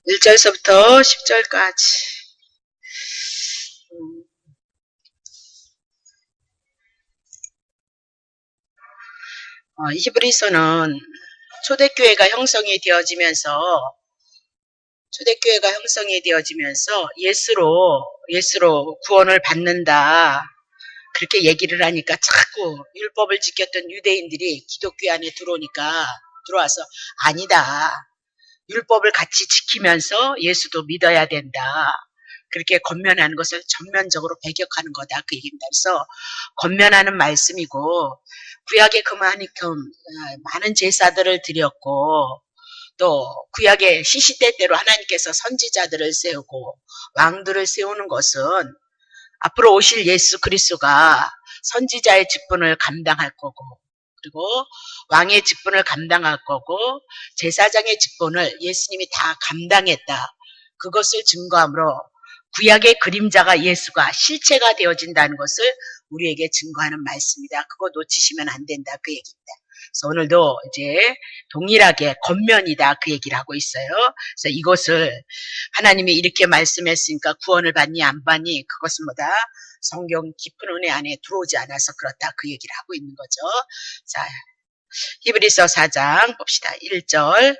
1절서부터 10절까지. 히브리서는 초대교회가 형성이 되어지면서 예수로 구원을 받는다. 그렇게 얘기를 하니까 자꾸 율법을 지켰던 유대인들이 기독교 안에 들어와서 아니다. 율법을 같이 지키면서 예수도 믿어야 된다. 그렇게 권면하는 것을 전면적으로 배격하는 거다. 그 얘기입니다. 그래서 권면하는 말씀이고, 구약에 그만큼 많은 제사들을 드렸고, 또 구약의 시시때때로 하나님께서 선지자들을 세우고 왕들을 세우는 것은 앞으로 오실 예수 그리스도가 선지자의 직분을 감당할 거고, 그리고 왕의 직분을 감당할 거고, 제사장의 직분을 예수님이 다 감당했다. 그것을 증거함으로 구약의 그림자가 예수가 실체가 되어진다는 것을 우리에게 증거하는 말씀이다. 그거 놓치시면 안 된다. 그 얘기입니다. 그래서 오늘도 이제 동일하게 겉면이다. 그 얘기를 하고 있어요. 그래서 이것을 하나님이 이렇게 말씀했으니까 구원을 받니 안 받니, 그것은 뭐다? 성경 깊은 은혜 안에 들어오지 않아서 그렇다. 그 얘기를 하고 있는 거죠. 자, 히브리서 4장 봅시다. 1절.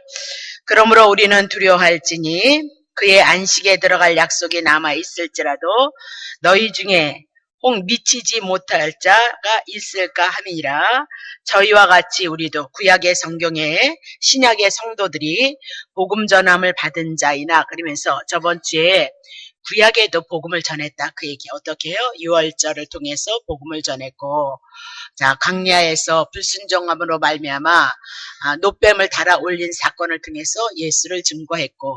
그러므로 우리는 두려워할지니 그의 안식에 들어갈 약속이 남아있을지라도 너희 중에 혹 미치지 못할 자가 있을까 함이니라. 저희와 같이 우리도 구약의 성경에 신약의 성도들이 복음 전함을 받은 자이나, 그러면서 저번 주에 구약에도 복음을 전했다. 그 얘기 어떻게 해요? 유월절을 통해서 복음을 전했고, 자, 광야에서 불순종함으로 말미암아 노뱀을 달아 올린 사건을 통해서 예수를 증거했고,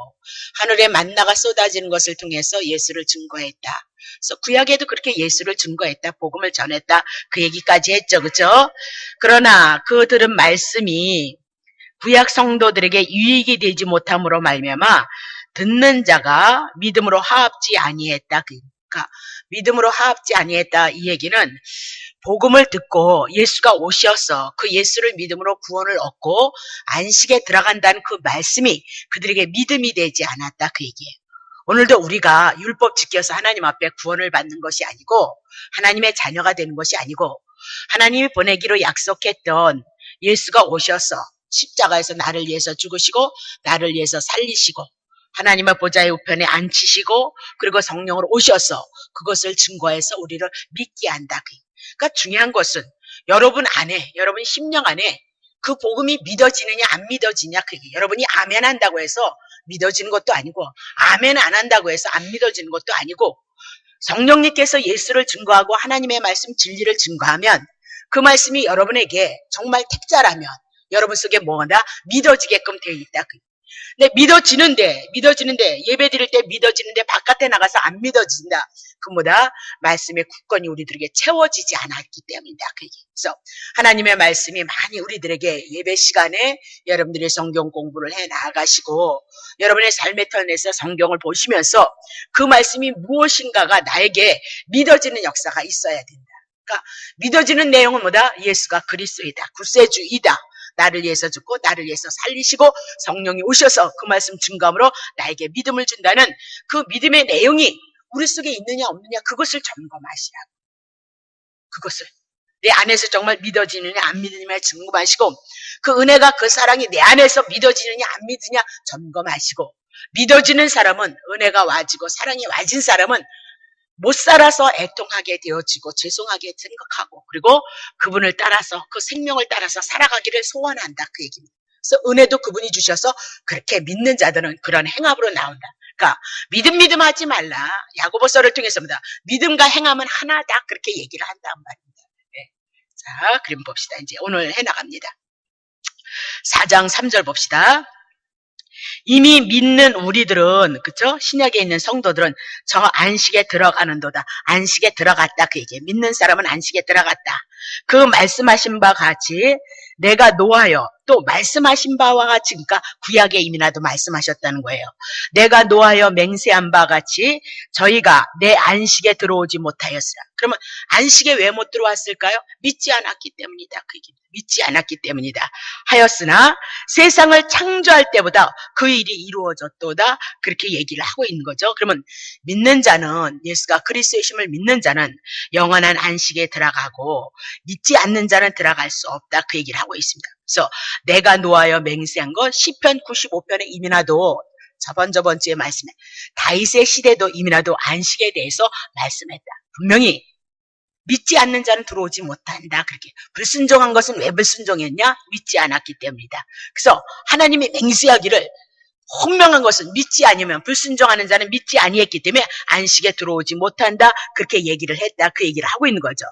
하늘에 만나가 쏟아지는 것을 통해서 예수를 증거했다. 그래서 구약에도 그렇게 예수를 증거했다, 복음을 전했다, 그 얘기까지 했죠. 그죠? 그러나 그 들은 말씀이 구약 성도들에게 유익이 되지 못함으로 말미암아 듣는 자가 믿음으로 화합지 아니했다. 그러니까 믿음으로 화합지 아니했다, 이 얘기는 복음을 듣고 예수가 오셔서 그 예수를 믿음으로 구원을 얻고 안식에 들어간다는 그 말씀이 그들에게 믿음이 되지 않았다. 그 얘기예요. 오늘도 우리가 율법 지켜서 하나님 앞에 구원을 받는 것이 아니고, 하나님의 자녀가 되는 것이 아니고, 하나님이 보내기로 약속했던 예수가 오셔서 십자가에서 나를 위해서 죽으시고 나를 위해서 살리시고 하나님의 보좌의 우편에 앉히시고, 그리고 성령으로 오셔서 그것을 증거해서 우리를 믿게 한다. 그러니까 중요한 것은 여러분 심령 안에 그 복음이 믿어지느냐 안 믿어지냐, 그게 여러분이 아멘 한다고 해서 믿어지는 것도 아니고, 아멘 안 한다고 해서 안 믿어지는 것도 아니고, 성령님께서 예수를 증거하고 하나님의 말씀 진리를 증거하면 그 말씀이 여러분에게 정말 택자라면 여러분 속에 뭐다? 믿어지게끔 되어 있다. 근데 믿어지는데 예배 드릴 때 믿어지는데 바깥에 나가서 안 믿어진다. 그보다 말씀의 굳건히 우리들에게 채워지지 않았기 때문이다. 그래서 하나님의 말씀이 많이 우리들에게 예배 시간에 여러분들의 성경 공부를 해 나가시고, 여러분의 삶의 턴에서 성경을 보시면서 그 말씀이 무엇인가가 나에게 믿어지는 역사가 있어야 된다. 그러니까 믿어지는 내용은 뭐다? 예수가 그리스도이다, 구세주이다, 나를 위해서 죽고 나를 위해서 살리시고 성령이 오셔서 그 말씀 증거함으로 나에게 믿음을 준다는 그 믿음의 내용이 우리 속에 있느냐 없느냐, 그것을 점검하시라고. 그것을 내 안에서 정말 믿어지느냐 안 믿느냐 점검하시고, 그 은혜가, 그 사랑이 내 안에서 믿어지느냐 안 믿느냐 점검하시고, 믿어지는 사람은 은혜가 와지고 사랑이 와진 사람은 못 살아서 애통하게 되어지고 죄송하게 생각하고, 그리고 그분을 따라서, 그 생명을 따라서 살아가기를 소원한다. 그 얘기입니다. 그래서 은혜도 그분이 주셔서 그렇게 믿는 자들은 그런 행함으로 나온다. 그러니까 믿음 하지 말라. 야고보서를 통해서입니다. 믿음과 행함은 하나다, 그렇게 얘기를 한단 말입니다. 네. 자, 그림 봅시다. 이제 오늘 해나갑니다. 4장 3절 봅시다. 이미 믿는 우리들은, 그쵸? 신약에 있는 성도들은 저 안식에 들어가는도다. 안식에 들어갔다. 그 얘기예요. 믿는 사람은 안식에 들어갔다. 그 말씀하신 바 같이 내가 노하여, 또 말씀하신 바와 같이, 그러니까 구약에 이미나도 말씀하셨다는 거예요. 내가 노하여 맹세한 바 같이 저희가 내 안식에 들어오지 못하였으라. 그러면 안식에 왜 못 들어왔을까요? 믿지 않았기 때문이다. 그 얘기입니다. 믿지 않았기 때문이다. 하였으나 세상을 창조할 때보다 그 일이 이루어졌도다. 그렇게 얘기를 하고 있는 거죠. 그러면 믿는 자는, 예수가 그리스도의 심을 믿는 자는 영원한 안식에 들어가고 믿지 않는 자는 들어갈 수 없다. 그 얘기를 하고 있습니다. 그래서 내가 노하여 맹세한 것 시편 95편에 이미 나도 저번 주에 말씀해 다윗의 시대도 이미 나도 안식에 대해서 말씀했다. 분명히 믿지 않는 자는 들어오지 못한다. 그렇게 불순종한 것은 왜 불순종했냐? 믿지 않았기 때문이다. 그래서 하나님이 맹세하기를 분명한 것은 믿지 않으면 불순종하는 자는 믿지 아니했기 때문에 안식에 들어오지 못한다. 그렇게 얘기를 했다. 그 얘기를 하고 있는 거죠.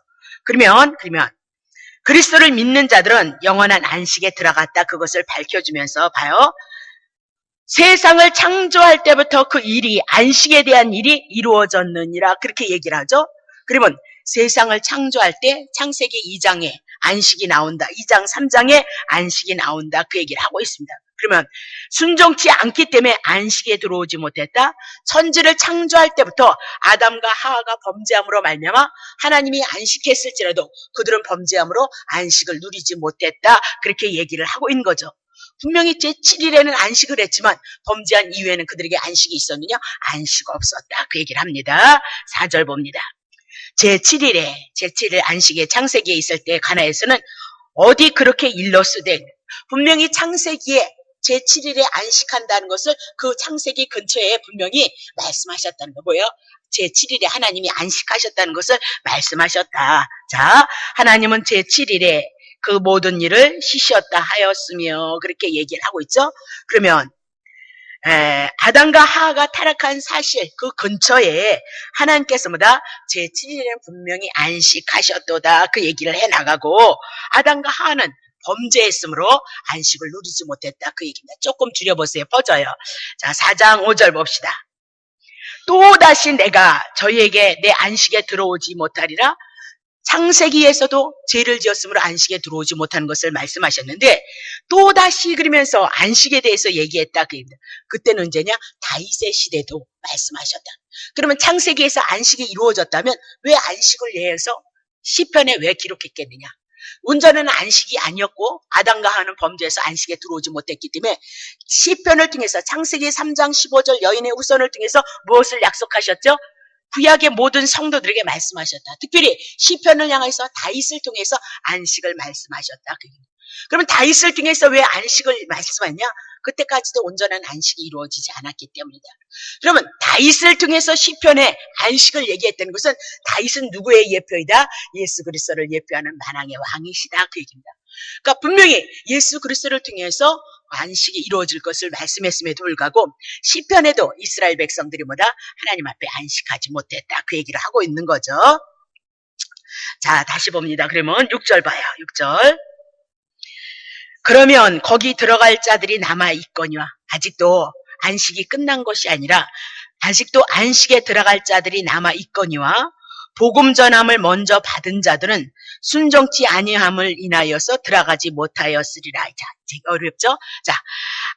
그러면 그리스도를 믿는 자들은 영원한 안식에 들어갔다. 그것을 밝혀주면서 봐요. 세상을 창조할 때부터 그 일이 안식에 대한 일이 이루어졌느니라 그렇게 얘기를 하죠. 그러면 세상을 창조할 때 창세기 2장에 안식이 나온다. 2장 3장에 안식이 나온다. 그 얘기를 하고 있습니다. 그러면 순종치 않기 때문에 안식에 들어오지 못했다. 천지를 창조할 때부터 아담과 하와가 범죄함으로 말미암아 하나님이 안식했을지라도 그들은 범죄함으로 안식을 누리지 못했다. 그렇게 얘기를 하고 있는 거죠. 분명히 제7일에는 안식을 했지만 범죄한 이후에는 그들에게 안식이 있었느냐? 안식 없었다. 그 얘기를 합니다. 4절 봅니다. 제7일 안식에 창세기에 있을 때 가나에서는 어디 그렇게 일러쓰되 분명히 창세기에 제7일에 안식한다는 것을 그 창세기 근처에 분명히 말씀하셨다는 거 뭐예요? 제7일에 하나님이 안식하셨다는 것을 말씀하셨다. 자, 하나님은 제7일에 그 모든 일을 쉬셨다 하였으며 그렇게 얘기를 하고 있죠. 그러면 아담과 하와가 타락한 사실 그 근처에 하나님께서 제7일에는 분명히 안식하셨도다 그 얘기를 해나가고 아담과 하와는 범죄했으므로 안식을 누리지 못했다 그 얘기입니다. 조금 줄여보세요. 퍼져요. 자, 4장 5절 봅시다. 또다시 내가 저희에게 내 안식에 들어오지 못하리라. 창세기에서도 죄를 지었으므로 안식에 들어오지 못하는 것을 말씀하셨는데 또다시 그러면서 안식에 대해서 얘기했다. 그때는 언제냐? 다윗의 시대도 말씀하셨다. 그러면 창세기에서 안식이 이루어졌다면 왜 안식을 예해서 시편에 왜 기록했겠느냐? 온전한 안식이 아니었고 아담과 하와는 범죄해서 안식에 들어오지 못했기 때문에 시편을 통해서 창세기 3장 15절 여인의 후손을 통해서 무엇을 약속하셨죠? 구약의 모든 성도들에게 말씀하셨다. 특별히 시편을 향해서 다윗을 통해서 안식을 말씀하셨다. 그러면 다윗을 통해서 왜 안식을 말씀했냐? 그때까지도 온전한 안식이 이루어지지 않았기 때문이다. 그러면 다윗을 통해서 시편에 안식을 얘기했다는 것은 다윗은 누구의 예표이다? 예수 그리스도를 예표하는 만왕의 왕이시다. 그 얘기입니다. 그러니까 분명히 예수 그리스도를 통해서 안식이 이루어질 것을 말씀했음에도 불구하고 시편에도 이스라엘 백성들이 하나님 앞에 안식하지 못했다. 그 얘기를 하고 있는 거죠. 자, 다시 봅니다. 그러면 6절 봐요. 6절. 그러면 거기 들어갈 자들이 남아있거니와 아직도 안식이 끝난 것이 아니라 아직도 안식에 들어갈 자들이 남아있거니와 복음 전함을 먼저 받은 자들은 순종치 아니함을 인하여서 들어가지 못하였으리라. 자, 어렵죠? 자,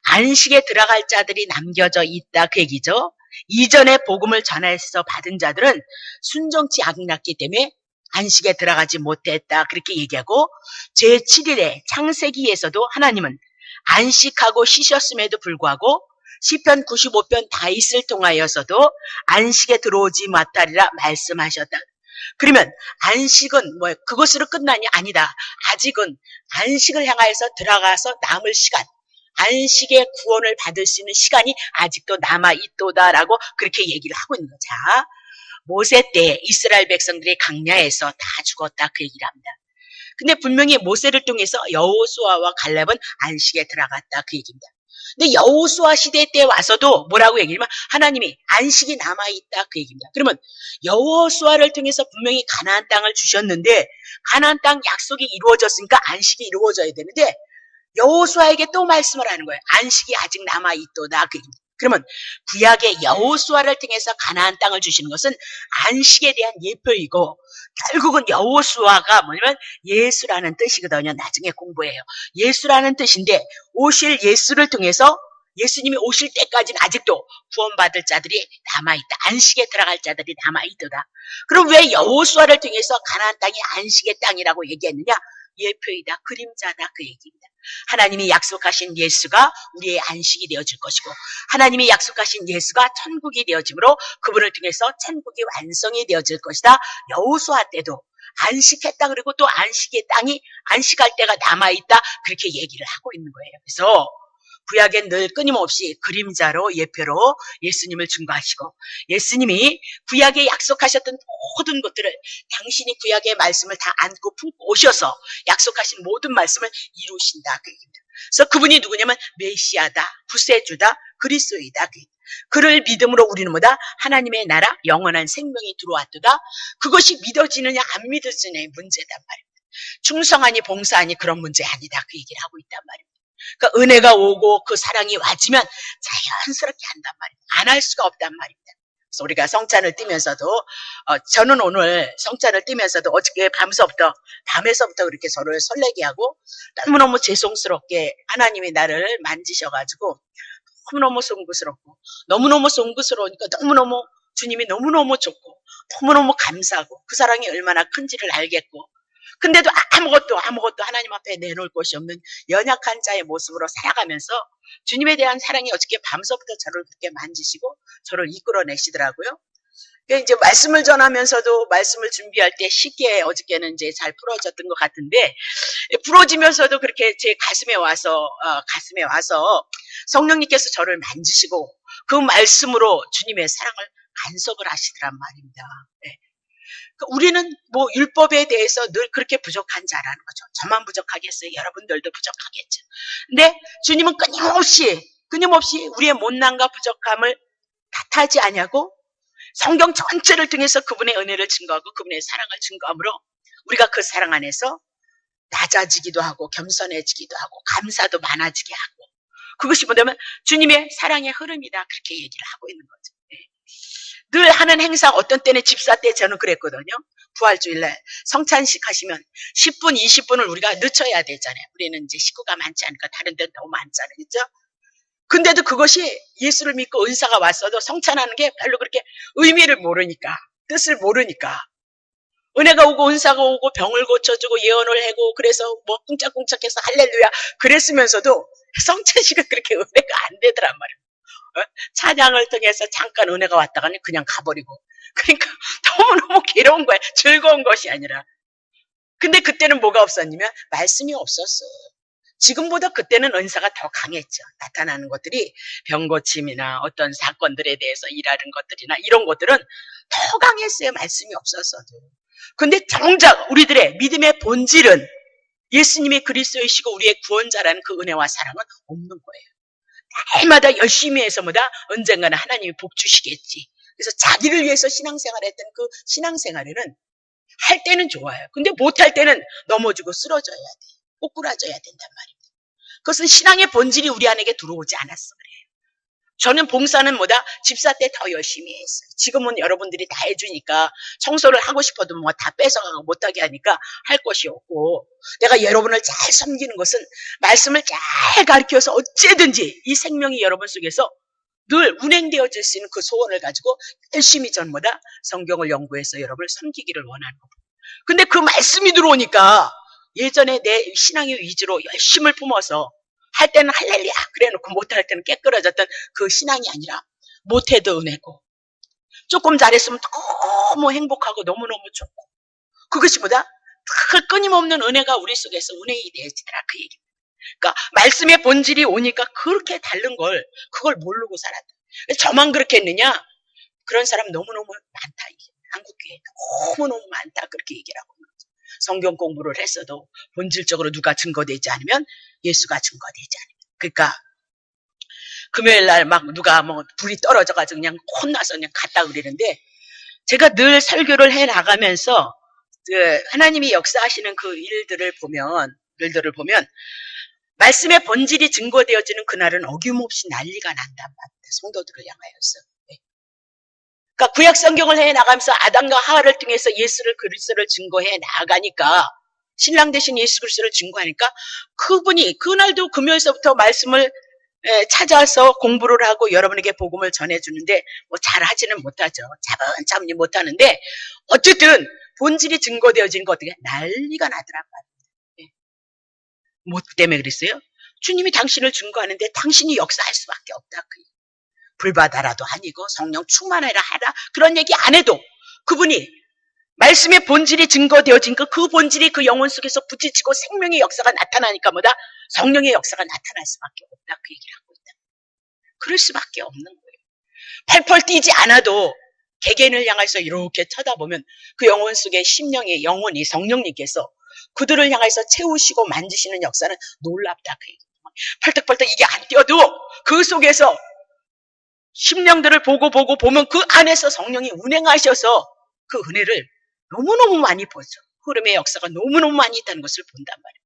안식에 들어갈 자들이 남겨져 있다 그 얘기죠. 이전에 복음을 전해서 받은 자들은 순종치 않았기 때문에 안식에 들어가지 못했다 그렇게 얘기하고 제7일에 창세기에서도 하나님은 안식하고 쉬셨음에도 불구하고 시편 95편 다윗을 통하여서도 안식에 들어오지 못하리라 말씀하셨다. 그러면 안식은 그것으로 끝나니? 아니다. 아직은 안식을 향하여서 들어가서 남을 시간, 안식의 구원을 받을 수 있는 시간이 아직도 남아있도다라고 그렇게 얘기를 하고 있는 거죠. 자, 모세 때 이스라엘 백성들이 강야에서 다 죽었다 그 얘기를 합니다. 근데 분명히 모세를 통해서 여호수아와 갈렙은 안식에 들어갔다 그 얘기입니다. 근데 여호수아 시대 때 와서도 뭐라고 얘기하면 하나님이 안식이 남아있다 그 얘기입니다. 그러면 여호수아를 통해서 분명히 가나안 땅을 주셨는데 가나안 땅 약속이 이루어졌으니까 안식이 이루어져야 되는데 여호수아에게 또 말씀을 하는 거예요. 안식이 아직 남아있도다 그 얘기입니다. 그러면 구약의 여호수아를 통해서 가나안 땅을 주시는 것은 안식에 대한 예표이고 결국은 여호수아가 뭐냐면 예수라는 뜻이거든요. 나중에 공부해요. 예수라는 뜻인데 오실 예수를 통해서 예수님이 오실 때까지는 아직도 구원받을 자들이 남아있다. 안식에 들어갈 자들이 남아있도다. 그럼 왜 여호수아를 통해서 가나안 땅이 안식의 땅이라고 얘기했느냐? 예표이다, 그림자다, 그 얘기입니다. 하나님이 약속하신 예수가 우리의 안식이 되어질 것이고, 하나님이 약속하신 예수가 천국이 되어짐으로 그분을 통해서 천국이 완성이 되어질 것이다. 여호수아 때도 안식했다, 그리고 또 안식의 땅이 안식할 때가 남아있다, 그렇게 얘기를 하고 있는 거예요. 그래서 구약엔 늘 끊임없이 그림자로, 예표로 예수님을 증거하시고, 예수님이 구약에 약속하셨던 모든 것들을 당신이 구약의 말씀을 다 안고 품고 오셔서 약속하신 모든 말씀을 이루신다, 그 얘기입니다. 그래서 그분이 누구냐면 메시아다, 구세주다, 그리스도이다. 그를 믿음으로 우리는 뭐다? 하나님의 나라, 영원한 생명이 들어왔도다. 그것이 믿어지느냐 안 믿어지느냐의 문제단 말입니다. 충성하니 봉사하니 그런 문제 아니다, 그 얘기를 하고 있단 말입니다. 그러니까 은혜가 오고 그 사랑이 와지면 자연스럽게 한단 말입니다. 안 할 수가 없단 말입니다. 그래서 우리가 성찬을 띠면서도 저는 오늘 성찬을 띠면서도 어저께 밤에서부터 그렇게 서로를 설레게 하고 너무너무 죄송스럽게 하나님이 나를 만지셔가지고 너무너무 송구스럽고, 너무너무 송구스러우니까 너무너무 주님이 너무너무 좋고 너무너무 감사하고 그 사랑이 얼마나 큰지를 알겠고, 근데도 아무것도 하나님 앞에 내놓을 것이 없는 연약한 자의 모습으로 살아가면서 주님에 대한 사랑이 어저께 밤서부터 저를 그렇게 만지시고 저를 이끌어내시더라고요. 이제 말씀을 전하면서도 말씀을 준비할 때 쉽게 어저께는 이제 잘 풀어졌던 것 같은데, 풀어지면서도 그렇게 제 가슴에 와서 성령님께서 저를 만지시고 그 말씀으로 주님의 사랑을 간섭을 하시더란 말입니다. 네. 우리는 뭐 율법에 대해서 늘 그렇게 부족한 자라는 거죠. 저만 부족하겠어요? 여러분들도 부족하겠죠. 근데 주님은 끊임없이 우리의 못난과 부족함을 탓하지 아니하고 성경 전체를 통해서 그분의 은혜를 증거하고 그분의 사랑을 증거함으로 우리가 그 사랑 안에서 낮아지기도 하고 겸손해지기도 하고 감사도 많아지게 하고, 그것이 뭐냐면 주님의 사랑의 흐름이다, 그렇게 얘기를 하고 있는 거죠. 늘 하는 행사, 어떤 때는 집사 때 저는 그랬거든요. 부활주일날 성찬식 하시면 10분, 20분을 우리가 늦춰야 되잖아요. 우리는 이제 식구가 많지 않으니까 다른 데는 너무 많잖아요. 그렇죠? 근데도 그것이 예수를 믿고 은사가 왔어도 성찬하는 게 별로 그렇게 의미를 모르니까, 뜻을 모르니까, 은혜가 오고 은사가 오고 병을 고쳐주고 예언을 하고 그래서 뭐 꿍짝꿍짝해서 할렐루야 그랬으면서도 성찬식은 그렇게 은혜가 안 되더란 말이에요. 찬양을 통해서 잠깐 은혜가 왔다가는 그냥 가버리고, 그러니까 너무너무 괴로운 거야. 즐거운 것이 아니라. 근데 그때는 뭐가 없었냐면 말씀이 없었어. 지금보다 그때는 은사가 더 강했죠. 나타나는 것들이 병고침이나 어떤 사건들에 대해서 일하는 것들이나 이런 것들은 더 강했어요. 말씀이 없었어도. 근데 정작 우리들의 믿음의 본질은 예수님이 그리스도이시고 우리의 구원자라는 그 은혜와 사랑은 없는 거예요. 날마다 열심히 해서 언젠가는 하나님이 복 주시겠지. 그래서 자기를 위해서 신앙생활을 했던 그 신앙생활에는 할 때는 좋아요. 근데 못할 때는 넘어지고 쓰러져야 돼. 꼬꾸라져야 된단 말입니다. 그것은 신앙의 본질이 우리 안에게 들어오지 않았어 그래요. 저는 봉사는 집사 때 더 열심히 했어요. 지금은 여러분들이 다 해주니까 청소를 하고 싶어도 다 뺏어가고 못하게 하니까 할 것이 없고, 내가 여러분을 잘 섬기는 것은 말씀을 잘 가르쳐서 어째든지 이 생명이 여러분 속에서 늘 운행되어질 수 있는 그 소원을 가지고 열심히 성경을 연구해서 여러분을 섬기기를 원하는 겁니다. 근데 그 말씀이 들어오니까 예전에 내 신앙의 위주로 열심을 품어서 할 때는 할렐루야 그래놓고 못할 때는 깨끗해졌던 그 신앙이 아니라 못해도 은혜고, 조금 잘했으면 너무 행복하고 너무너무 좋고, 그것이 그 끊임없는 은혜가 우리 속에서 운행이 되어지더라, 그 얘기입니다. 그러니까 말씀의 본질이 오니까 그렇게 다른 걸 그걸 모르고 살았다. 저만 그렇게 했느냐? 그런 사람 너무너무 많다. 한국교회에 너무너무 많다, 그렇게 얘기를 하고 있는 거죠. 성경 공부를 했어도 본질적으로 누가 증거되지 않으면 예수가 증거되지 않으면, 그러니까 금요일 날 누가 불이 떨어져가지고 그냥 혼나서 그냥 갔다 그러는데, 제가 늘 설교를 해 나가면서 하나님이 역사하시는 그 일들을 보면 말씀의 본질이 증거되어지는 그날은 어김없이 난리가 난단 말입니다. 성도들을 향하여서. 그러니까 구약 성경을 해 나가면서 아담과 하와를 통해서 예수를 그리스도를 증거해 나가니까, 신랑 되신 예수 그리스도를 증거하니까 그분이 그날도 금요일서부터 말씀을 찾아서 공부를 하고 여러분에게 복음을 전해주는데 잘하지는 못하죠. 차분차분히 못하는데 어쨌든 본질이 증거되어진 거 어떻게 난리가 나더란 말이에요. 뭐 때문에 그랬어요? 주님이 당신을 증거하는데 당신이 역사할 수밖에 없다. 불바다라도 아니고 성령 충만해라 하라. 그런 얘기 안 해도 그분이 말씀의 본질이 증거되어진 그 본질이 그 영혼 속에서 부딪히고 생명의 역사가 나타나니까 뭐다? 성령의 역사가 나타날 수밖에 없다. 그 얘기를 하고 있다. 그럴 수밖에 없는 거예요. 펄펄 뛰지 않아도 개개인을 향해서 이렇게 쳐다보면 그 영혼 속에 심령의 영혼이 성령님께서 그들을 향해서 채우시고 만지시는 역사는 놀랍다. 그 얘기. 펄떡펄떡 이게 안 뛰어도 그 속에서 심령들을 보고 보면 그 안에서 성령이 운행하셔서 그 은혜를 너무너무 많이 보죠. 흐름의 역사가 너무너무 많이 있다는 것을 본단 말이에요.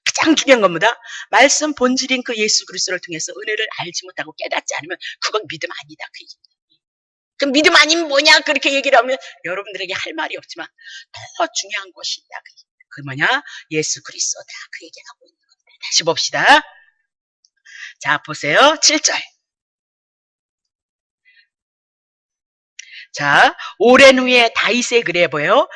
가장 중요한 겁니다. 말씀 본질인 그 예수 그리스도를 통해서 은혜를 알지 못하고 깨닫지 않으면 그건 믿음 아니다. 그 얘기입니다. 그럼 믿음 아니면 뭐냐 그렇게 얘기를 하면 여러분들에게 할 말이 없지만 더 중요한 것이 있다. 그 뭐냐? 예수 그리스도다. 그 얘기하고 있는 겁니다. 다시 봅시다. 자 보세요. 7절. 자, 오랜 후에 다윗의 글에 보여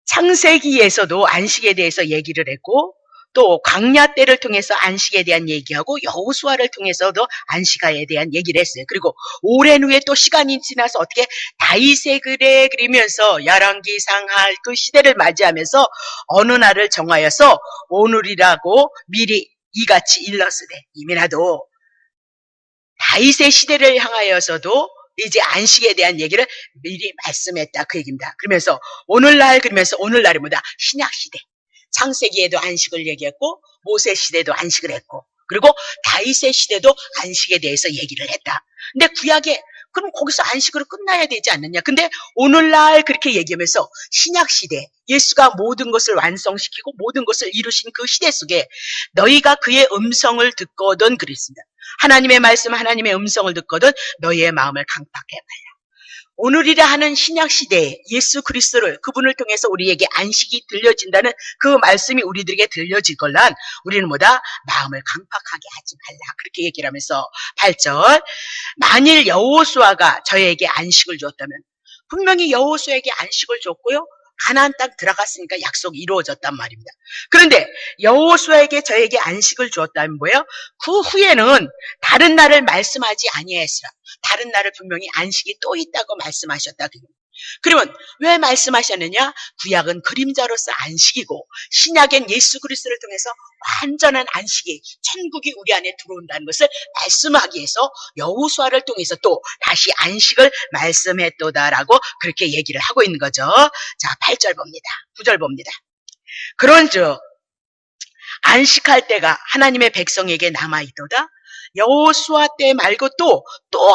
창세기에서도 안식에 대해서 얘기를 했고 또 광야 때를 통해서 안식에 대한 얘기하고 여호수아를 통해서도 안식에 대한 얘기를 했어요. 그리고 오랜 후에 또 시간이 지나서 어떻게 다윗의 글에 그리면서 열왕기 상할 그 시대를 맞이하면서 어느 날을 정하여서 오늘이라고 미리 이같이 일렀으되 이미라도 다윗의 시대를 향하여서도 이제 안식에 대한 얘기를 미리 말씀했다. 그 얘기입니다. 그러면서 그러면서 오늘날이 뭐다? 신약시대. 창세기에도 안식을 얘기했고 모세 시대도 안식을 했고 그리고 다윗의 시대도 안식에 대해서 얘기를 했다. 근데 구약에 그럼 거기서 안식으로 끝나야 되지 않느냐. 근데 오늘날 그렇게 얘기하면서 신약시대 예수가 모든 것을 완성시키고 모든 것을 이루신 그 시대 속에 너희가 그의 음성을 듣거든 그랬습니다. 하나님의 말씀 하나님의 음성을 듣거든 너희의 마음을 강팍해 말라. 오늘이라 하는 신약시대에 예수 그리스도를 그분을 통해서 우리에게 안식이 들려진다는 그 말씀이 우리들에게 들려지걸란 우리는 뭐다? 마음을 강팍하게 하지 말라. 그렇게 얘기를 하면서 8절 만일 여호수아가 저에게 안식을 줬다면 분명히 여호수아에게 안식을 줬고요. 가나안 땅 들어갔으니까 약속이 이루어졌단 말입니다. 그런데 여호수아에게 저에게 안식을 주었다면 뭐예요? 그 후에는 다른 날을 말씀하지 아니하시라. 다른 날을 분명히 안식이 또 있다고 말씀하셨다. 그러면 왜 말씀하셨느냐? 구약은 그림자로서 안식이고 신약엔 예수 그리스도를 통해서 완전한 안식이 천국이 우리 안에 들어온다는 것을 말씀하기 위해서 여호수아를 통해서 또 다시 안식을 말씀했도다라고 그렇게 얘기를 하고 있는 거죠. 자, 8절 봅니다. 9절 봅니다. 그런즉 안식할 때가 하나님의 백성에게 남아있도다. 여호수아 때 말고 또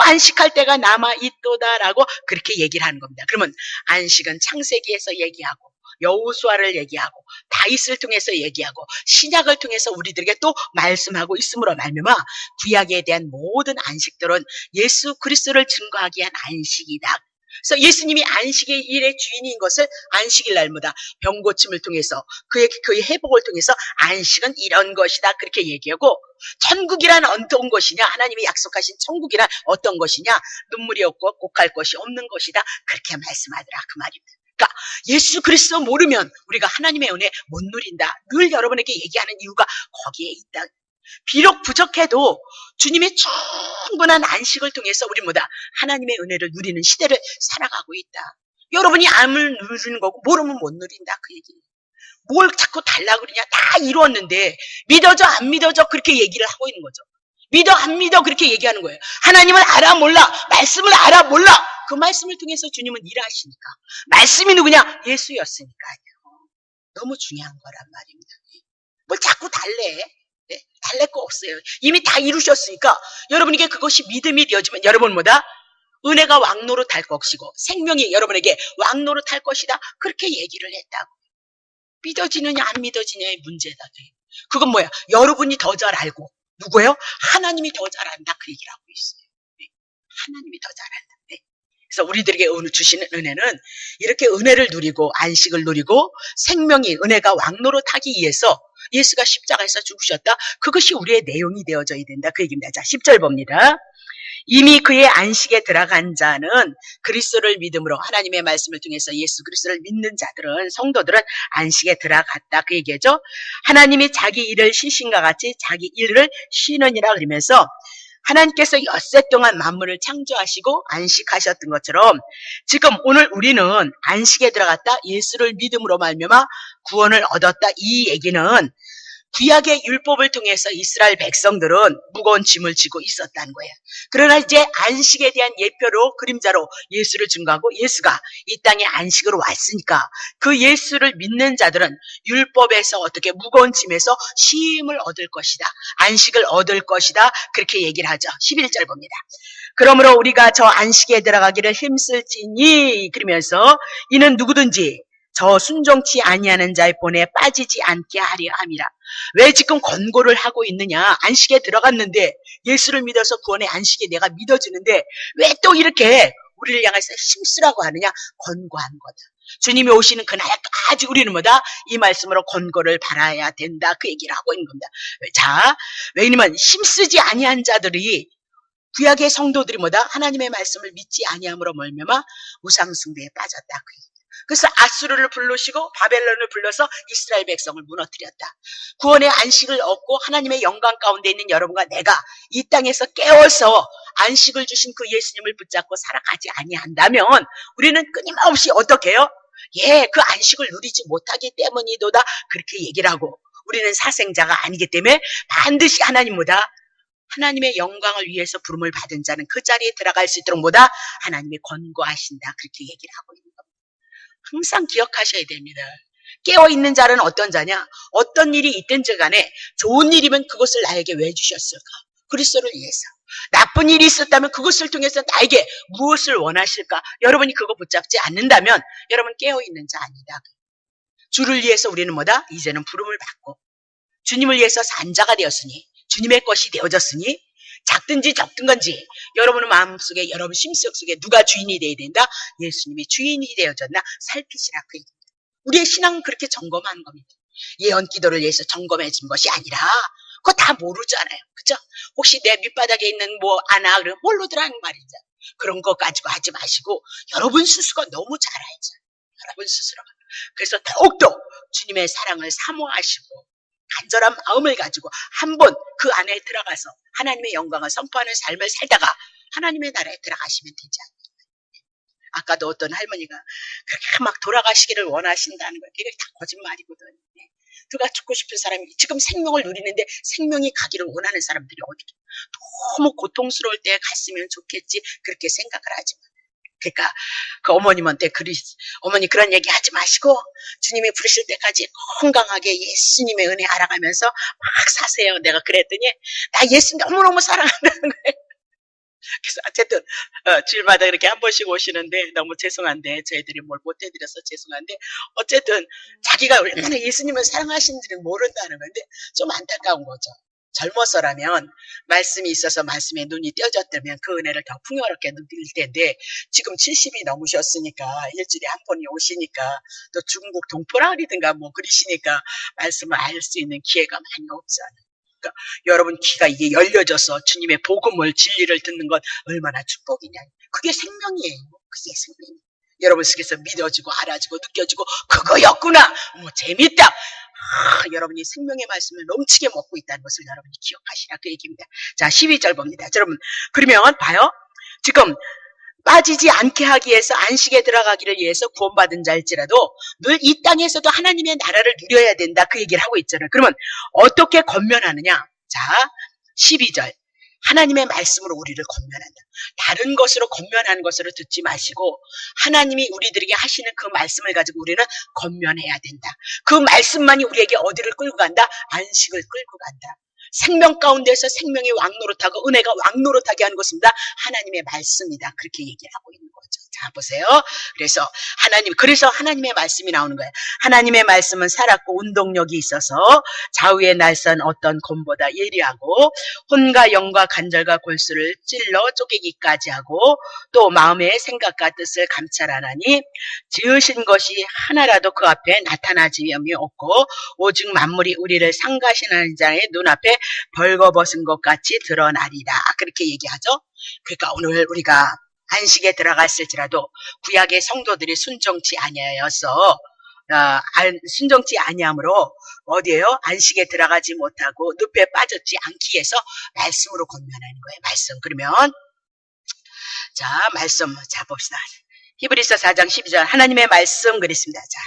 안식할 때가 남아있도다라고 그렇게 얘기를 하는 겁니다. 그러면 안식은 창세기에서 얘기하고 여호수아를 얘기하고 다윗을 통해서 얘기하고 신약을 통해서 우리들에게 또 말씀하고 있음으로 말미암아 구약에 대한 모든 안식들은 예수 그리스도를 증거하기 위한 안식이다. 그래서 예수님이 안식의 일의 주인인 것을 안식일 날마다 병고침을 통해서 그의 회복을 통해서 안식은 이런 것이다 그렇게 얘기하고 천국이란 어떤 것이냐 하나님이 약속하신 천국이란 어떤 것이냐 눈물이 없고 곡할 것이 없는 것이다 그렇게 말씀하더라 그 말입니다. 그러니까 예수 그리스도 모르면 우리가 하나님의 은혜 못 누린다. 늘 여러분에게 얘기하는 이유가 거기에 있다. 비록 부족해도 주님의 충분한 안식을 통해서 우리 뭐다? 하나님의 은혜를 누리는 시대를 살아가고 있다. 여러분이 암을 누리는 거고 모르면 못 누린다 그 얘기예요. 뭘 자꾸 달라고 그러냐. 다 이루었는데 믿어져 안 믿어져 그렇게 얘기를 하고 있는 거죠. 믿어 안 믿어 그렇게 얘기하는 거예요. 하나님을 알아 몰라 말씀을 알아 몰라 그 말씀을 통해서 주님은 일하시니까 말씀이 누구냐? 예수였으니까요. 너무 중요한 거란 말입니다. 뭘 자꾸 달래. 네? 달랠 거 없어요. 이미 다 이루셨으니까 여러분에게 그것이 믿음이 되어지면 여러분 뭐다? 은혜가 왕노릇할 것이고 생명이 여러분에게 왕노릇할 것이다. 그렇게 얘기를 했다고. 믿어지느냐 안 믿어지냐의 문제다. 그건 뭐야? 여러분이 더 잘 알고 누구예요? 하나님이 더 잘 안다. 그 얘기를 하고 있어요. 네. 하나님이 더 잘 안다. 네. 그래서 우리들에게 주시는 은혜는 이렇게 은혜를 누리고 안식을 누리고 생명이 은혜가 왕노릇하기 위해서 예수가 십자가에서 죽으셨다. 그것이 우리의 내용이 되어져야 된다. 그 얘기입니다. 자, 10절 봅니다. 이미 그의 안식에 들어간 자는 그리스도를 믿음으로 하나님의 말씀을 통해서 예수 그리스도를 믿는 자들은 성도들은 안식에 들어갔다 그 얘기죠. 하나님이 자기 일을 쉬신과 같이 자기 일을 쉬느니라 그러면서 하나님께서 엿새 동안 만물을 창조하시고 안식하셨던 것처럼 지금 오늘 우리는 안식에 들어갔다 예수를 믿음으로 말미암아 구원을 얻었다 이 얘기는 구약의 율법을 통해서 이스라엘 백성들은 무거운 짐을 지고 있었다는 거예요. 그러나 이제 안식에 대한 예표로 그림자로 예수를 증거하고 예수가 이 땅에 안식으로 왔으니까 그 예수를 믿는 자들은 율법에서 어떻게 무거운 짐에서 쉼을 얻을 것이다. 안식을 얻을 것이다. 그렇게 얘기를 하죠. 11절 봅니다. 그러므로 우리가 저 안식에 들어가기를 힘쓸지니 그러면서 이는 누구든지 저 순종치 아니하는 자의 본에 빠지지 않게 하려 함이라. 왜 지금 권고를 하고 있느냐? 안식에 들어갔는데 예수를 믿어서 구원의 안식에 내가 믿어지는데 왜 또 이렇게 우리를 향해서 힘쓰라고 하느냐? 권고한 거다. 주님이 오시는 그날까지 우리는 뭐다? 이 말씀으로 권고를 받아야 된다. 그 얘기를 하고 있는 겁니다. 자, 왜냐면 힘쓰지 아니한 자들이 구약의 성도들이 뭐다? 하나님의 말씀을 믿지 아니함으로 말미암아 우상숭배에 빠졌다. 그 얘기. 그래서 아수르를 부르시고 바벨론을 불러서 이스라엘 백성을 무너뜨렸다. 구원의 안식을 얻고 하나님의 영광 가운데 있는 여러분과 내가 이 땅에서 깨어서 안식을 주신 그 예수님을 붙잡고 살아가지 아니한다면 우리는 끊임없이 어떻게 해요? 그 안식을 누리지 못하기 때문이도다. 그렇게 얘기를 하고 우리는 사생자가 아니기 때문에 반드시 하나님보다 하나님의 영광을 위해서 부름을 받은 자는 그 자리에 들어갈 수 있도록 뭐다? 하나님이 권고하신다. 그렇게 얘기를 하고 있는 겁니다. 항상 기억하셔야 됩니다. 깨어있는 자는 어떤 자냐? 어떤 일이 있든지 간에 좋은 일이면 그것을 나에게 왜 주셨을까? 그리스도를 위해서. 나쁜 일이 있었다면 그것을 통해서 나에게 무엇을 원하실까? 여러분이 그거 붙잡지 않는다면 여러분 깨어있는 자 아니다. 주를 위해서 우리는 뭐다? 이제는 부름을 받고 주님을 위해서 산 자가 되었으니 주님의 것이 되어졌으니 작든지 적든건지 여러분의 마음속에 여러분 심속 속에 누가 주인이 되어야 된다? 예수님이 주인이 되어졌나 살피시라 그 얘기입니다. 우리의 신앙은 그렇게 점검하는 겁니다. 예언 기도를 위해서 점검해진 것이 아니라 그거 다 모르잖아요. 그죠? 혹시 내 밑바닥에 있는 뭐 아나 그러면 뭘로들 하는 말이죠. 그런 거 가지고 하지 마시고 여러분 스스로가 너무 잘 알죠. 여러분 스스로가. 그래서 더욱더 주님의 사랑을 사모하시고 간절한 마음을 가지고 한번 그 안에 들어가서 하나님의 영광을 선포하는 삶을 살다가 하나님의 나라에 들어가시면 되지 않나요? 아까도 어떤 할머니가 그렇게 막 돌아가시기를 원하신다는 거 그게 다 거짓말이거든요. 누가 죽고 싶은 사람이 지금 생명을 누리는데 생명이 가기를 원하는 사람들이 어떻게 너무 고통스러울 때 갔으면 좋겠지 그렇게 생각을 하지만 그러니까 그 어머님한테 어머니 그런 얘기 하지 마시고 주님이 부르실 때까지 건강하게 예수님의 은혜 알아가면서 막 사세요. 내가 그랬더니 나 예수 너무너무 사랑한다는 거예요. 그래서 어쨌든 주일마다 이렇게 한 번씩 오시는데 너무 죄송한데 저희들이 뭘 못해드려서 죄송한데 어쨌든 자기가 얼마나 예수님을 사랑하시는지를 모른다는 건데 좀 안타까운 거죠. 젊어서라면 말씀이 있어서 말씀에 눈이 띄어졌다면 그 은혜를 더 풍요롭게 누릴 텐데 지금 70이 넘으셨으니까 일주일에 한 번이 오시니까 또 중국 동포라든가 뭐 그러시니까 말씀을 알 수 있는 기회가 많이 없잖아요. 그러니까 여러분 귀가 이게 열려져서 주님의 복음을 진리를 듣는 건 얼마나 축복이냐. 그게 생명이에요. 그게 생명이에요. 여러분 속에서 믿어지고 알아지고 느껴지고 그거였구나. 재밌다. 여러분이 생명의 말씀을 넘치게 먹고 있다는 것을 여러분이 기억하시라 그 얘기입니다. 자 12절 봅니다. 여러분 그러면 봐요. 지금 빠지지 않게 하기 위해서 안식에 들어가기를 위해서 구원받은 자일지라도 늘 이 땅에서도 하나님의 나라를 누려야 된다 그 얘기를 하고 있잖아요. 그러면 어떻게 권면하느냐? 자 12절 하나님의 말씀으로 우리를 권면한다. 다른 것으로 권면하는 것으로 듣지 마시고 하나님이 우리들에게 하시는 그 말씀을 가지고 우리는 권면해야 된다. 그 말씀만이 우리에게 어디를 끌고 간다? 안식을 끌고 간다. 생명 가운데서 생명이 왕노릇하고 은혜가 왕노릇하게 하는 것입니다. 하나님의 말씀이다. 그렇게 얘기를 하고 있는 거죠. 자 보세요. 그래서 하나님의 말씀이 나오는 거예요. 하나님의 말씀은 살았고 운동력이 있어서 좌우의 날선 어떤 검보다 예리하고 혼과 영과 간절과 골수를 찔러 쪼개기까지 하고 또 마음의 생각과 뜻을 감찰하나니 지으신 것이 하나라도 그 앞에 나타나지 없고 오직 만물이 우리를 상가신하는 자의 눈앞에 벌거벗은 것 같이 드러나리라. 그렇게 얘기하죠. 그러니까 오늘 우리가 안식에 들어갔을지라도 구약의 성도들이 순종치 아니하여서 순종치 아니함으로 어디에요? 안식에 들어가지 못하고 늪에 빠졌지 않기 위해서 말씀으로 권면하는 거예요. 말씀. 그러면 자, 말씀 자 봅시다. 히브리서 4장 12절 하나님의 말씀 그랬습니다. 자,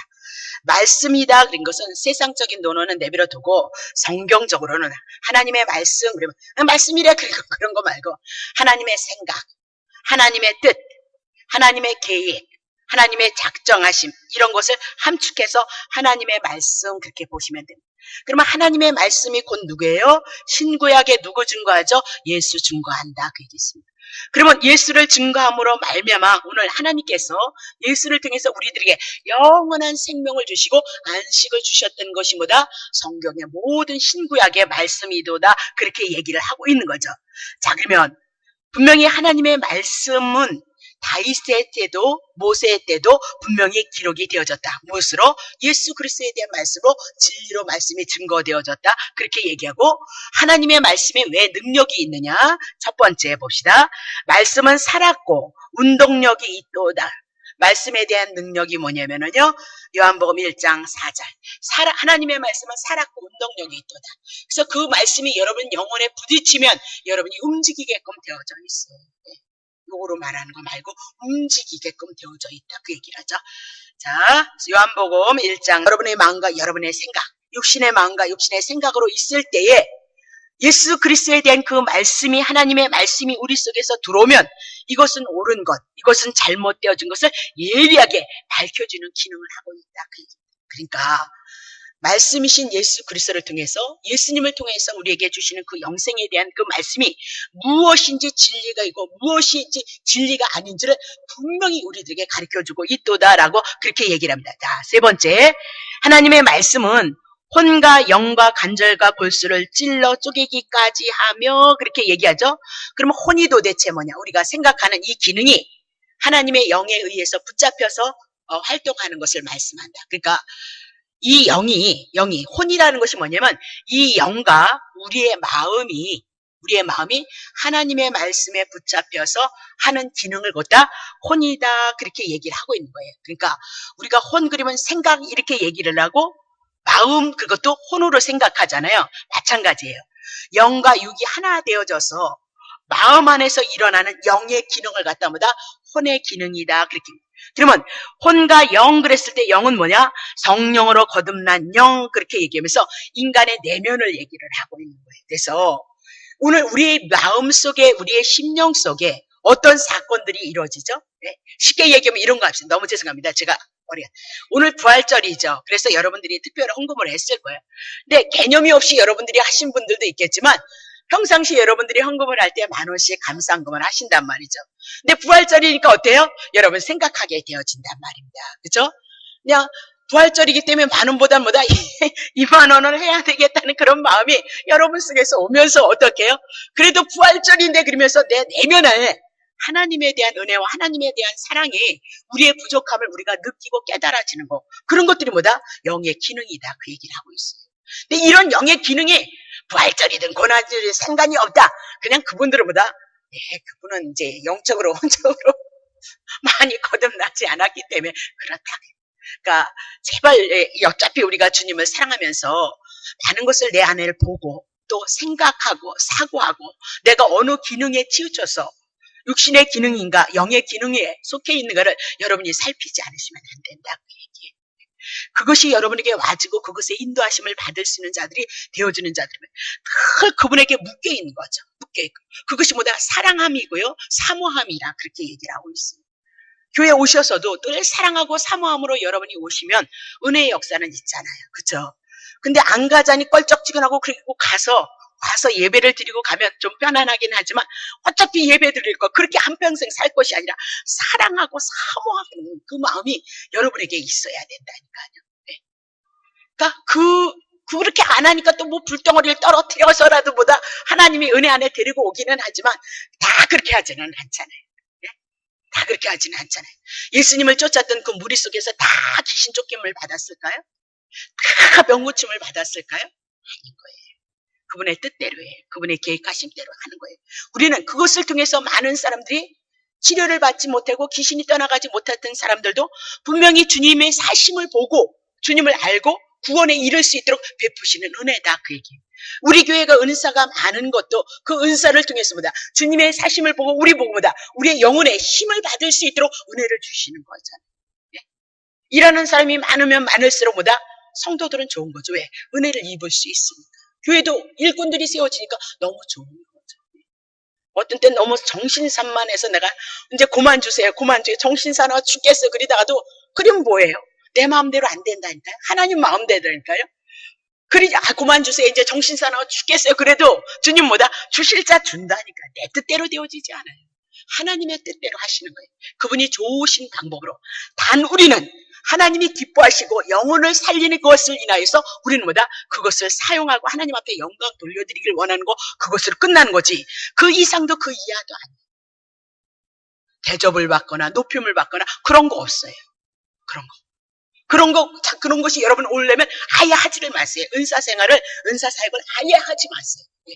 말씀이다 그런 것은 세상적인 논어는 내버려 두고 성경적으로는 하나님의 말씀 그러면 말씀이래 그런 거 말고 하나님의 생각, 하나님의 뜻, 하나님의 계획, 하나님의 작정하심 이런 것을 함축해서 하나님의 말씀 그렇게 보시면 됩니다. 그러면 하나님의 말씀이 곧 누구예요? 신구약에 누구 증거하죠? 예수 증거한다 그 얘기입니다. 그러면 예수를 증거함으로 말미암아 오늘 하나님께서 예수를 통해서 우리들에게 영원한 생명을 주시고 안식을 주셨던 것이 뭐다? 성경의 모든 신구약의 말씀이도다 그렇게 얘기를 하고 있는 거죠. 자, 그러면 분명히 하나님의 말씀은 다윗의 때도 모세의 때도 분명히 기록이 되어졌다. 무엇으로? 예수 그리스도에 대한 말씀으로 진리로 말씀이 증거되어졌다. 그렇게 얘기하고 하나님의 말씀에 왜 능력이 있느냐? 첫 번째 봅시다. 말씀은 살았고 운동력이 있도다. 말씀에 대한 능력이 뭐냐면요. 요한복음 1장 4절. 하나님의 말씀은 살았고 운동력이 있도다. 그래서 그 말씀이 여러분 영혼에 부딪히면 여러분이 움직이게끔 되어져 있어요. 요거로 말하는 거 말고 움직이게끔 되어져 있다. 그 얘기를 하죠. 자, 요한복음 1장 여러분의 마음과 여러분의 생각, 육신의 마음과 육신의 생각으로 있을 때에 예수 그리스도에 대한 그 말씀이 하나님의 말씀이 우리 속에서 들어오면 이것은 옳은 것, 이것은 잘못되어진 것을 예리하게 밝혀주는 기능을 하고 있다. 그러니까 말씀이신 예수 그리스도를 통해서 예수님을 통해서 우리에게 주시는 그 영생에 대한 그 말씀이 무엇인지 진리가 있고 무엇인지 진리가 아닌지를 분명히 우리들에게 가르쳐주고 있도다라고 그렇게 얘기를 합니다. 자, 세 번째 하나님의 말씀은 혼과 영과 간절과 골수를 찔러 쪼개기까지 하며 그렇게 얘기하죠. 그러면 혼이 도대체 뭐냐? 우리가 생각하는 이 기능이 하나님의 영에 의해서 붙잡혀서 활동하는 것을 말씀한다. 그러니까 이 영이 혼이라는 것이 뭐냐면 이 영과 우리의 마음이 하나님의 말씀에 붙잡혀서 하는 기능을 갖다 혼이다 그렇게 얘기를 하고 있는 거예요. 그러니까 우리가 혼 그러면 생각 이렇게 얘기를 하고 마음 그것도 혼으로 생각하잖아요. 마찬가지예요. 영과 육이 하나 되어져서 마음 안에서 일어나는 영의 기능을 갖다 보다 혼의 기능이다 그렇게. 그러면 혼과 영 그랬을 때 영은 뭐냐? 성령으로 거듭난 영 그렇게 얘기하면서 인간의 내면을 얘기를 하고 있는 거예요. 그래서 오늘 우리의 마음 속에 우리의 심령 속에 어떤 사건들이 이루어지죠? 네? 쉽게 얘기하면 이런 거 합시다. 너무 죄송합니다. 제가 오늘 부활절이죠. 그래서 여러분들이 특별한 헌금을 했을 거예요. 근데 개념이 없이 여러분들이 하신 분들도 있겠지만 평상시 여러분들이 헌금을 할 때 10,000원씩 감사헌금을 하신단 말이죠. 근데 부활절이니까 어때요? 여러분 생각하게 되어진단 말입니다. 그죠? 그냥 부활절이기 때문에 10,000원보다 뭐다 20,000원을 해야 되겠다는 그런 마음이 여러분 속에서 오면서 어떻게 해요? 그래도 부활절인데 그러면서 내 내면에 하나님에 대한 은혜와 하나님에 대한 사랑이 우리의 부족함을 우리가 느끼고 깨달아지는 거. 그런 것들이 뭐다? 영의 기능이다. 그 얘기를 하고 있어요. 근데 이런 영의 기능이 부활절이든 고난절이든 상관이 없다. 그냥 그분들은 뭐다? 그분은 이제 영적으로 혼적으로 많이 거듭나지 않았기 때문에 그렇다. 그러니까 제발 어차피 우리가 주님을 사랑하면서 많은 것을 내 안에 보고 또 생각하고 사고하고 내가 어느 기능에 치우쳐서 육신의 기능인가 영의 기능에 속해 있는가를 여러분이 살피지 않으시면 안 된다. 그 얘기예요. 그것이 여러분에게 와지고 그것의 인도하심을 받을 수 있는 자들이 되어주는 자들이면 늘 그분에게 묶여있는 거죠. 묶여있고 그것이 뭐다? 사랑함이고요 사모함이라 그렇게 얘기를 하고 있습니다. 교회 오셔서도 늘 사랑하고 사모함으로 여러분이 오시면 은혜의 역사는 있잖아요. 그렇죠? 근데 안 가자니 껄쩍지근하고 그리고 와서 예배를 드리고 가면 좀 편안하긴 하지만 어차피 예배 드릴 거 그렇게 한평생 살 것이 아니라 사랑하고 사모하는 그 마음이 여러분에게 있어야 된다니까요. 네. 그러니까 그렇게 안 하니까 또 뭐 불덩어리를 떨어뜨려서라도 보다 하나님이 은혜 안에 데리고 오기는 하지만 다 그렇게 하지는 않잖아요. 네? 다 그렇게 하지는 않잖아요. 예수님을 쫓았던 그 무리 속에서 다 귀신 쫓김을 받았을까요? 다 병고침을 받았을까요? 아닌 거예요. 그분의 뜻대로 해. 그분의 계획하신 대로 하는 거예요. 우리는 그것을 통해서 많은 사람들이 치료를 받지 못하고 귀신이 떠나가지 못했던 사람들도 분명히 주님의 사심을 보고 주님을 알고 구원에 이를 수 있도록 베푸시는 은혜다, 그 얘기예요. 우리 교회가 은사가 많은 것도 그 은사를 통해서 뭐다, 주님의 사심을 보고 우리 보고 뭐다, 우리의 영혼에 힘을 받을 수 있도록 은혜를 주시는 거잖아요. 네? 일하는 사람이 많으면 많을수록 뭐다, 성도들은 좋은 거죠. 왜? 은혜를 입을 수 있으니까. 교회도 일꾼들이 세워지니까 너무 좋은 거죠. 어떤 땐 너무 정신산만해서 내가 이제 그만 주세요, 정신사나워 죽겠어 그러다가도, 그러면 뭐예요? 내 마음대로 안 된다니까요. 하나님 마음대로니까요. 그만 주세요, 이제 정신사나워 죽겠어요 그래도 주님 뭐다, 주실 자 준다니까. 내 뜻대로 되어지지 않아요. 하나님의 뜻대로 하시는 거예요. 그분이 좋으신 방법으로. 단 우리는 하나님이 기뻐하시고 영혼을 살리는 것을 인하여서 우리는 뭐다, 그것을 사용하고 하나님 앞에 영광 돌려드리길 원하는 거, 그것으로 끝나는 거지. 그 이상도 그 이하도 아니에요. 대접을 받거나 높임을 받거나 그런 거 없어요. 그런 것이 여러분 오려면 아예 하지를 마세요. 은사 사역을 아예 하지 마세요. 예.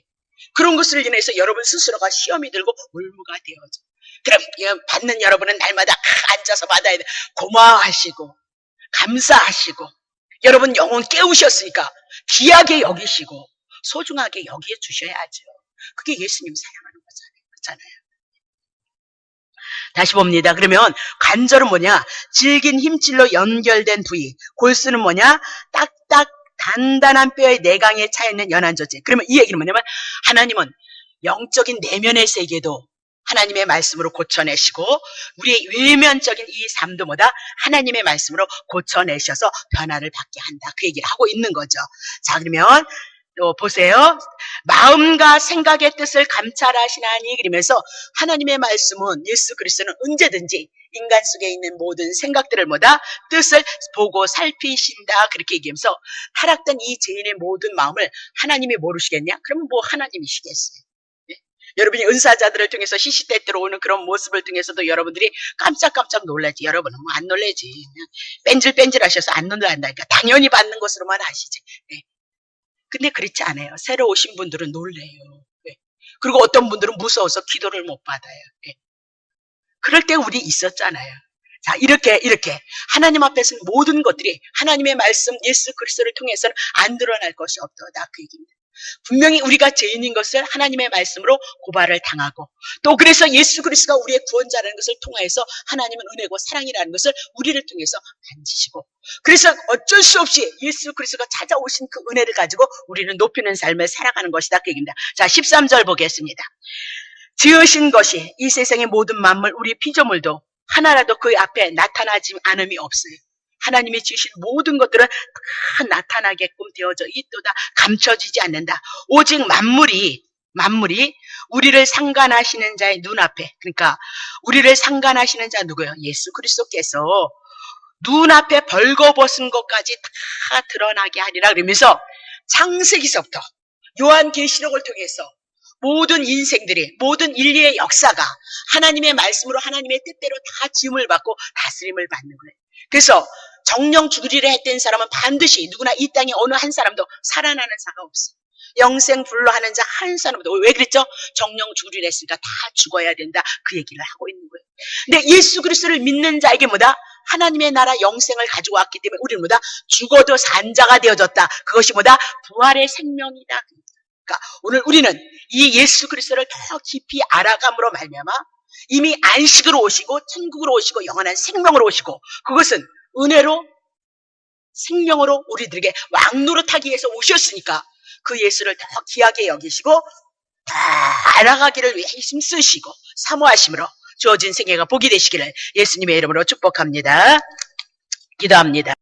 그런 것을 인해서 여러분 스스로가 시험이 들고 올무가 되어져. 그럼 받는 여러분은 날마다 앉아서 받아야 돼. 고마워하시고 감사하시고 여러분 영혼 깨우셨으니까 귀하게 여기시고 소중하게 여기에 주셔야죠. 그게 예수님 사랑하는 거잖아요. 다시 봅니다. 그러면 관절은 뭐냐? 질긴 힘줄로 연결된 부위. 골수는 뭐냐? 딱딱 단단한 뼈의 내강에 차있는 연한 조직. 그러면 이 얘기는 뭐냐면 하나님은 영적인 내면의 세계도 하나님의 말씀으로 고쳐내시고 우리의 외면적인 이 삶도 뭐다? 하나님의 말씀으로 고쳐내셔서 변화를 받게 한다. 그 얘기를 하고 있는 거죠. 자, 그러면 또 보세요. 마음과 생각의 뜻을 감찰하시나니, 그러면서 하나님의 말씀은, 예수 그리스도는 언제든지 인간 속에 있는 모든 생각들을 뭐다? 뜻을 보고 살피신다. 그렇게 얘기하면서 타락된 이 죄인의 모든 마음을 하나님이 모르시겠냐? 그러면 뭐 하나님이시겠어요. 네? 여러분이 은사자들을 통해서 시시때때로 오는 그런 모습을 통해서도 여러분들이 깜짝깜짝 놀라지. 여러분은 뭐 안 놀라지. 그냥 뺀질뺀질 하셔서 안 놀란다니까. 당연히 받는 것으로만 하시지. 네. 근데 그렇지 않아요. 새로 오신 분들은 놀래요. 네. 그리고 어떤 분들은 무서워서 기도를 못 받아요. 네. 그럴 때 우리 있었잖아요. 자, 이렇게 하나님 앞에서는 모든 것들이 하나님의 말씀 예수 그리스도를 통해서는 안 드러날 것이 없도다. 그 얘기입니다. 분명히 우리가 죄인인 것을 하나님의 말씀으로 고발을 당하고 또 그래서 예수 그리스도가 우리의 구원자라는 것을 통하여서 하나님은 은혜고 사랑이라는 것을 우리를 통해서 만지시고 그래서 어쩔 수 없이 예수 그리스도가 찾아오신 그 은혜를 가지고 우리는 높이는 삶을 살아가는 것이다. 그 얘기입니다. 자, 13절 보겠습니다. 지으신 것이 이 세상의 모든 만물 우리 피조물도 하나라도 그 앞에 나타나지 않음이 없어요. 하나님이 지으신 모든 것들은 다 나타나게끔 되어져 있도다. 감춰지지 않는다. 오직 만물이 우리를 상관하시는 자의 눈앞에, 그러니까 우리를 상관하시는 자 누구예요? 예수 그리스도께서 눈앞에 벌거벗은 것까지 다 드러나게 하리라. 그러면서 창세기서부터 요한계시록을 통해서 모든 인생들이, 모든 인류의 역사가 하나님의 말씀으로 하나님의 뜻대로 다 지음을 받고 다스림을 받는 거예요. 그래서 정령 죽으리라 했던 사람은 반드시 누구나 이 땅에 어느 한 사람도 살아나는 자가 없어요. 영생불로 하는 자 한 사람도. 왜 그랬죠? 정령 죽으리라 했으니까 다 죽어야 된다. 그 얘기를 하고 있는 거예요. 근데 예수 그리스도를 믿는 자에게 뭐다? 하나님의 나라 영생을 가지고 왔기 때문에 우리는 뭐다? 죽어도 산 자가 되어졌다. 그것이 뭐다? 부활의 생명이다. 그러니까 오늘 우리는 이 예수 그리스도를 더 깊이 알아감으로 말미암아 이미 안식으로 오시고 천국으로 오시고 영원한 생명으로 오시고 그것은 은혜로 생명으로 우리들에게 왕노릇하기 위해서 오셨으니까 그 예수를 더 귀하게 여기시고 더 알아가기를 위해 힘쓰시고 사모하심으로 주어진 생애가 복이 되시기를 예수님의 이름으로 축복합니다. 기도합니다.